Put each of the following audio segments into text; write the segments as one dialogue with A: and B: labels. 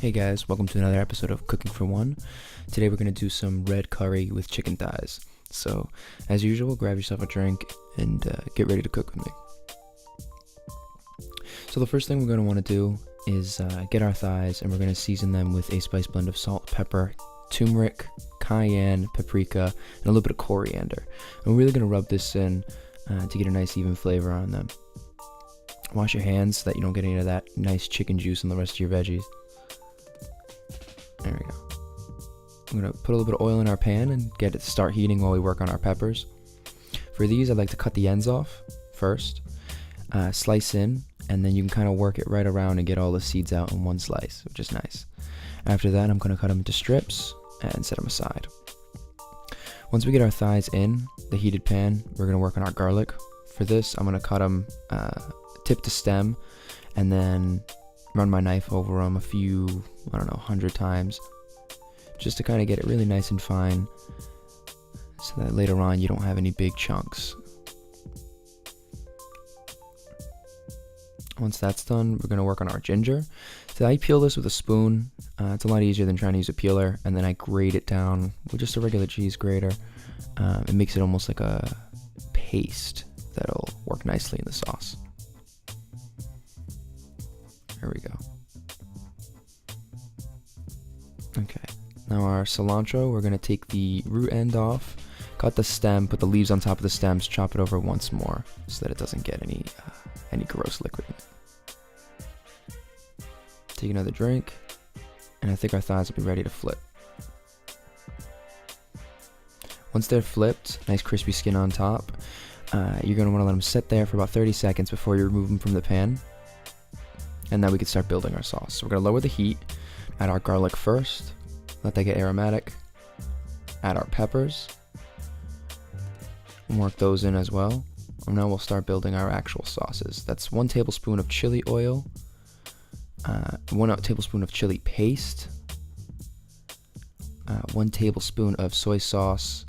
A: Hey guys, welcome to another episode of Cooking for One. Today we're going to do some red curry with chicken thighs. So, as usual, grab yourself a drink and get ready to cook with me. So the first thing we're going to want to do is get our thighs, and we're going to season them with a spice blend of salt, pepper, turmeric, cayenne, paprika, and a little bit of coriander. And we're really going to rub this in to get a nice even flavor on them. Wash your hands so that you don't get any of that nice chicken juice on the rest of your veggies. There we go. I'm going to put a little bit of oil in our pan and get it to start heating while we work on our peppers. For these, I'd like to cut the ends off first, slice in, and then you can kind of work it right around and get all the seeds out in one slice, which is nice. After that, I'm going to cut them into strips and set them aside. Once we get our thighs in the heated pan, we're going to work on our garlic. For this, I'm going to cut them tip to stem, and then run my knife over them a few, 100 times, just to kind of get it really nice and fine, so that later on you don't have any big chunks. Once that's done, we're going to work on our ginger. So I peel this with a spoon. It's a lot easier than trying to use a peeler, and then I grate it down with just a regular cheese grater. It makes it almost like a paste that'll work nicely in the sauce. There we go. Okay, now our cilantro, we're going to take the root end off, cut the stem, put the leaves on top of the stems, chop it over once more so that it doesn't get any gross liquid in it. Take another drink, and I think our thighs will be ready to flip. Once they're flipped, nice crispy skin on top, you're going to want to let them sit there for about 30 seconds before you remove them from the pan. And then we can start building our sauce. So we're going to lower the heat, add our garlic first, let that get aromatic, add our peppers, and work those in as well. And now we'll start building our actual sauces. That's 1 tablespoon of chili oil, 1 tablespoon of chili paste, 1 tablespoon of soy sauce.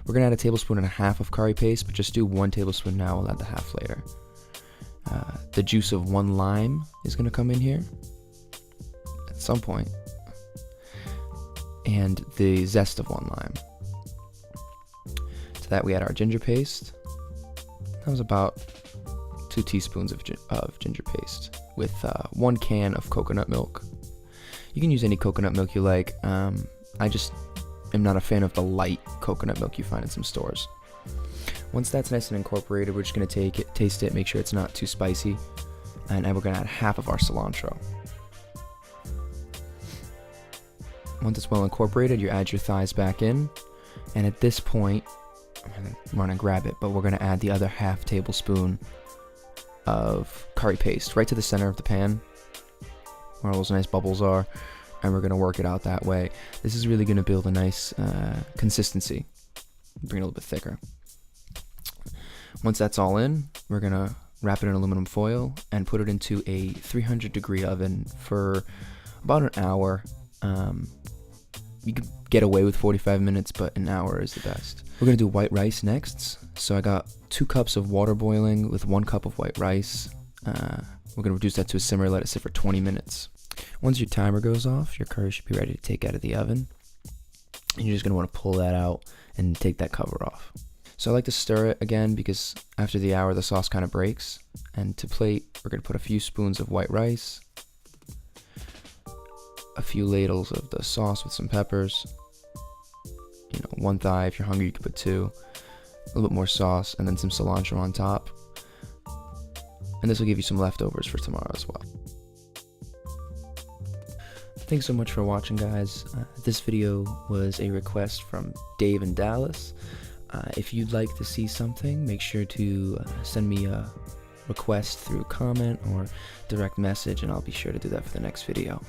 A: We're going to add 1.5 tablespoons of curry paste, but just do 1 tablespoon now, we'll add the half later. The juice of 1 lime is going to come in here at some point, and the zest of 1 lime. To that we add our ginger paste. That was about 2 teaspoons of ginger paste with 1 can of coconut milk. You can use any coconut milk you like. I just am not a fan of the light coconut milk you find in some stores. Once that's nice and incorporated, we're just going to taste it, make sure it's not too spicy, and then we're going to add half of our cilantro. Once it's well incorporated, you add your thighs back in, and at this point, I'm going to grab it, but we're going to add the other half tablespoon of curry paste right to the center of the pan, where all those nice bubbles are, and we're going to work it out that way. This is really going to build a nice consistency, bring it a little bit thicker. Once that's all in, we're going to wrap it in aluminum foil and put it into a 300-degree oven for about an hour. You could get away with 45 minutes, but an hour is the best. We're going to do white rice next. So I got 2 cups of water boiling with 1 cup of white rice. We're going to reduce that to a simmer, let it sit for 20 minutes. Once your timer goes off, your curry should be ready to take out of the oven. And you're just going to want to pull that out and take that cover off. So I like to stir it again because after the hour the sauce kind of breaks. And to plate, we're going to put a few spoons of white rice, a few ladles of the sauce with some peppers, 1 thigh, if you're hungry you could put 2, a little bit more sauce, and then some cilantro on top. And this will give you some leftovers for tomorrow as well. Thanks so much for watching, guys. This video was a request from Dave in Dallas. If you'd like to see something, make sure to send me a request through comment or direct message, and I'll be sure to do that for the next video.